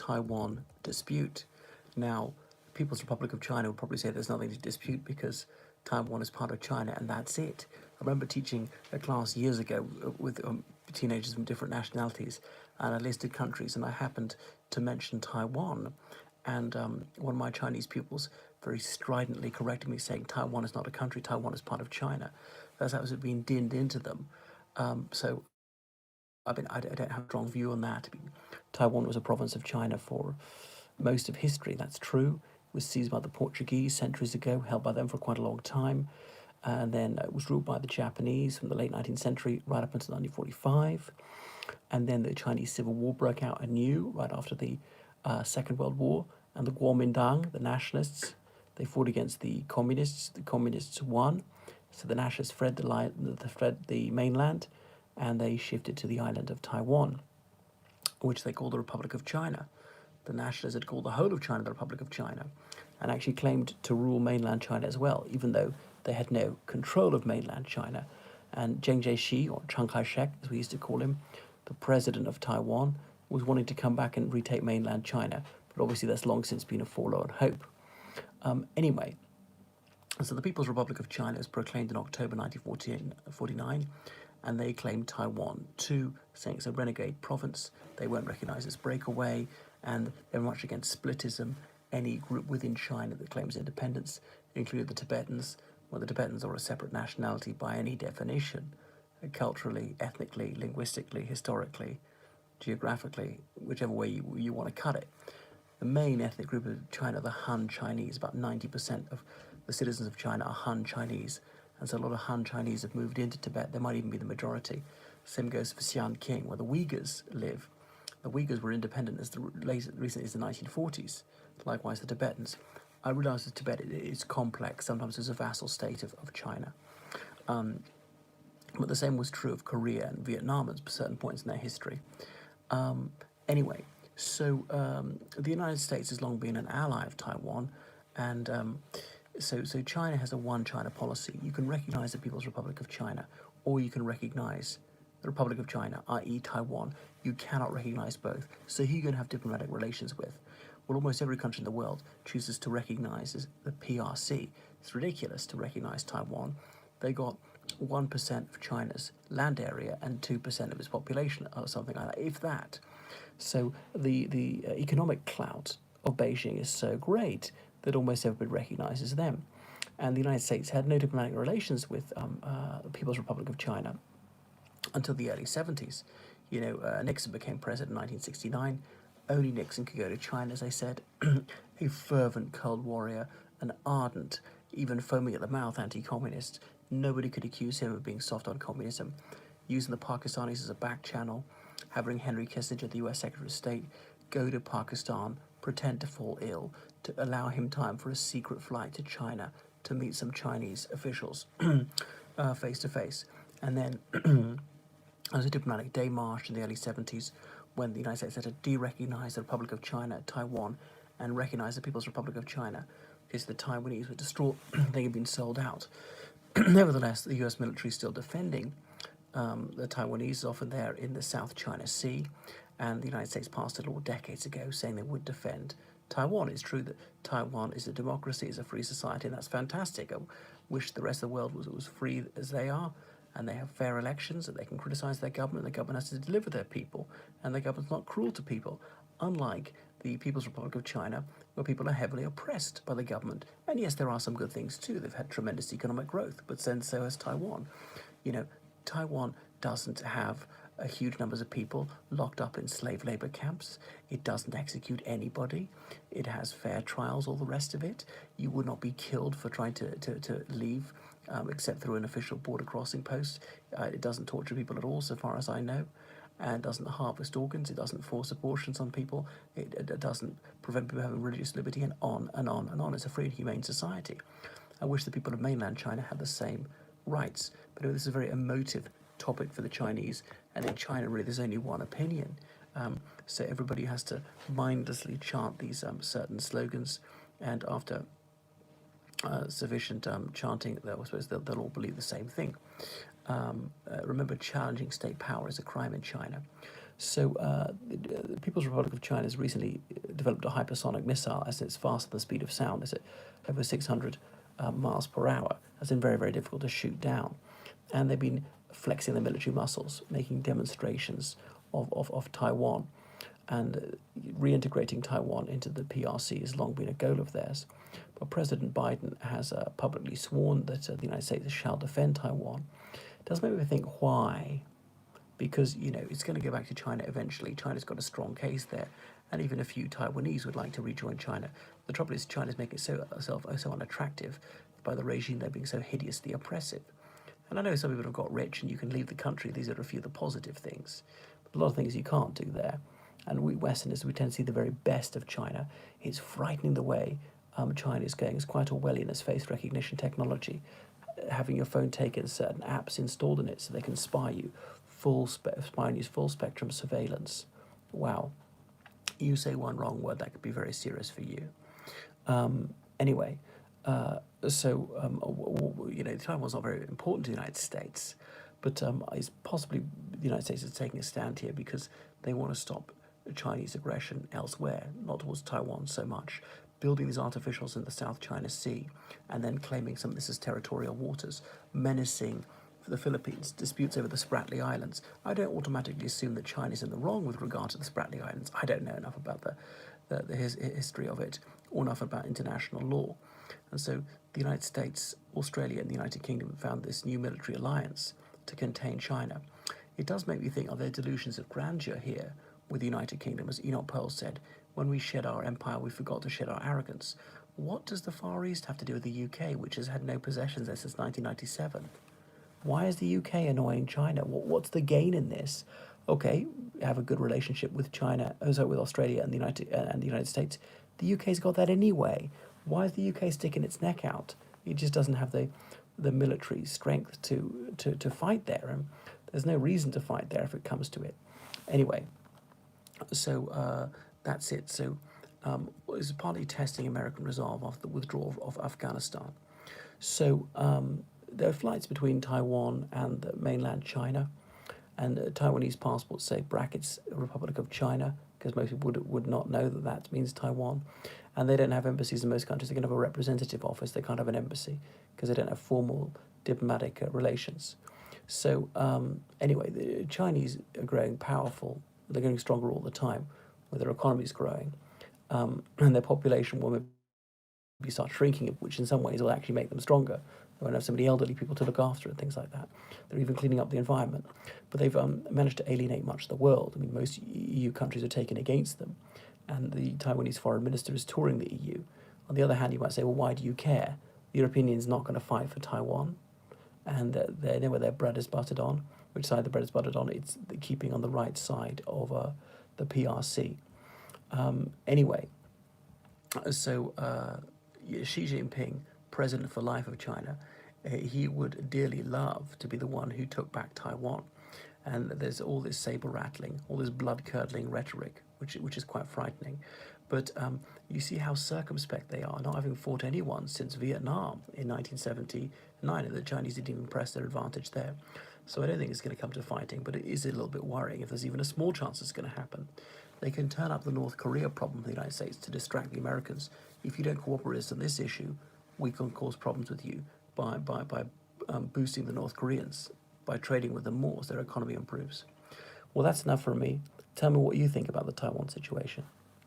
Taiwan dispute. Now, the People's Republic of China would probably say there's nothing to dispute because Taiwan is part of China and that's it. I remember teaching a class years ago with teenagers from different nationalities, and I listed countries, and I happened to mention Taiwan. And one of my Chinese pupils very stridently corrected me, saying Taiwan is not a country, Taiwan is part of China. That's how it was being dinned into them. So I don't have a strong view on that. Taiwan was a province of China for most of history. That's true. It was seized by the Portuguese centuries ago, held by them for quite a long time, and then it was ruled by the Japanese from the late 19th century right up until 1945. And then the Chinese Civil War broke out anew right after the Second World War, and the Kuomintang, the nationalists, they fought against the communists. The communists won, so the nationalists fled the mainland, and they shifted to the island of Taiwan, which they called the Republic of China. The nationalists had called the whole of China the Republic of China, and actually claimed to rule mainland China as well, even though they had no control of mainland China. And Zheng Jieshi, or Chiang Kai-shek, as we used to call him, the president of Taiwan, was wanting to come back and retake mainland China, but obviously that's long since been a forlorn hope. Anyway, so the People's Republic of China was proclaimed in October 1949, and they claimed Taiwan too, saying it's a renegade province. They won't recognize its breakaway, and they're much against splitism. Any group within China that claims independence, including the Tibetans. Well, the Tibetans are a separate nationality by any definition, culturally, ethnically, linguistically, historically, geographically, whichever way you want to cut it. The main ethnic group of China, the Han Chinese, about 90% of the citizens of China are Han Chinese, and so a lot of Han Chinese have moved into Tibet. They might even be the majority. Same goes for Xinjiang, where the Uyghurs live. The Uyghurs were independent as recently as the 1940s. Likewise, the Tibetans. I realise that Tibet is complex. Sometimes it's a vassal state of China. But the same was true of Korea and Vietnam at certain points in their history. Anyway, so the United States has long been an ally of Taiwan, and so China has a one China policy. You can recognize the People's Republic of China, or you can recognize the Republic of China, i.e. Taiwan. You cannot recognize both. So who are you going to have diplomatic relations with? Well, almost every country in the world chooses to recognize the PRC. It's ridiculous to recognize Taiwan. They got 1% of China's land area and 2% of its population, or something like that, if that. So the economic clout of Beijing is so great that almost everybody recognizes them. And the United States had no diplomatic relations with the People's Republic of China until the early 70s. Nixon became president in 1969. Only Nixon could go to China, as I said, a fervent Cold Warrior, an ardent, even foaming at the mouth anti-communist. Nobody could accuse him of being soft on communism, using the Pakistanis as a back channel, having Henry Kissinger, the US Secretary of State, go to Pakistan, pretend to fall ill, to allow him time for a secret flight to China to meet some Chinese officials face to face. And then there was a diplomatic démarche in the early 70s when the United States had to de-recognize the Republic of China, Taiwan, and recognize the People's Republic of China because the Taiwanese were distraught. They had been sold out. Nevertheless, the US military is still defending the Taiwanese, often there in the South China Sea, and the United States passed a law decades ago saying they would defend Taiwan. It's true that Taiwan is a democracy, is a free society, and that's fantastic. I wish the rest of the world was as free as they are, and they have fair elections, that they can criticize their government, the government has to deliver their people, and the government's not cruel to people, unlike the People's Republic of China, where people are heavily oppressed by the government. And yes, there are some good things too. They've had tremendous economic growth, but then so has Taiwan. Taiwan doesn't have a huge numbers of people locked up in slave labor camps. It doesn't execute anybody. It has fair trials, all the rest of it. You would not be killed for trying to leave, except through an official border crossing post. It doesn't torture people at all, so far as I know. And doesn't harvest organs, it doesn't force abortions on people, it doesn't prevent people having religious liberty, and on and on and on. It's a free and humane society. I wish the people of mainland China had the same rights, but this is a very emotive topic for the Chinese, and in China really there's only one opinion. So everybody has to mindlessly chant these certain slogans, and after sufficient chanting, I suppose they'll all believe the same thing. Remember, challenging state power is a crime in China. So the People's Republic of China has recently developed a hypersonic missile, as it's faster than the speed of sound, is it over 600 miles per hour. That's been very, very difficult to shoot down. And they've been flexing their military muscles, making demonstrations of Taiwan. And reintegrating Taiwan into the PRC has long been a goal of theirs. But President Biden has publicly sworn that the United States shall defend Taiwan. It does make me think why. Because, it's going to go back to China eventually. China's got a strong case there. And even a few Taiwanese would like to rejoin China. The trouble is China's making itself so unattractive by the regime they're being so hideously oppressive. And I know some people have got rich and you can leave the country. These are a few of the positive things. But a lot of things you can't do there. And we Westerners, we tend to see the very best of China. It's frightening the way China is going. It's quite Orwellian as face recognition technology. Having your phone taken, certain apps installed in it so they can spy you. Spy on you, full spectrum surveillance. Wow. You say one wrong word, that could be very serious for you. Anyway, Taiwan's not very important to the United States, but it's possibly the United States is taking a stand here because they want to stop Chinese aggression elsewhere, not towards Taiwan so much, building these artificials in the South China Sea, and then claiming some of this as territorial waters, menacing the Philippines, disputes over the Spratly Islands. I don't automatically assume that China's in the wrong with regard to the Spratly Islands. I don't know enough about the history of it, or enough about international law. And so the United States, Australia, and the United Kingdom found this new military alliance to contain China. It does make me think, are there delusions of grandeur here with the United Kingdom? As Enoch Pearl said, when we shed our empire, we forgot to shed our arrogance. What does the Far East have to do with the UK, which has had no possessions there since 1997? Why is the UK annoying China? What's the gain in this? Okay, have a good relationship with China, with Australia and the United States. The UK's got that anyway. Why is the UK sticking its neck out? It just doesn't have the military strength to fight there. And there's no reason to fight there if it comes to it. Anyway, so that's it. So it's partly testing American resolve after the withdrawal of Afghanistan. So there are flights between Taiwan and mainland China, and Taiwanese passports say brackets Republic of China, because most people would not know that means Taiwan. And they don't have embassies in most countries. They can have a representative office. They can't have an embassy because they don't have formal diplomatic relations. So anyway, the Chinese are growing powerful. They're getting stronger all the time, where their economy is growing, and their population will maybe start shrinking, which in some ways will actually make them stronger. They won't have so many elderly people to look after and things like that. They're even cleaning up the environment. But they've managed to alienate much of the world. I mean, most EU countries are taken against them, and the Taiwanese foreign minister is touring the EU. On the other hand, you might say, well, why do you care? The European Union's not going to fight for Taiwan, and they know where their bread is buttered on. Which side the bread is buttered on? It's keeping on the right side of the PRC. Anyway, so Xi Jinping, president for life of China, he would dearly love to be the one who took back Taiwan. And there's all this saber rattling, all this blood curdling rhetoric, which is quite frightening. But you see how circumspect they are, not having fought anyone since Vietnam in 1979, and the Chinese didn't even press their advantage there. So I don't think it's going to come to fighting, but it is a little bit worrying if there's even a small chance it's going to happen. They can turn up the North Korea problem for the United States to distract the Americans. If you don't cooperate on this issue, we can cause problems with you by boosting the North Koreans, by trading with them more as their economy improves. Well, that's enough from me. Tell me what you think about the Taiwan situation.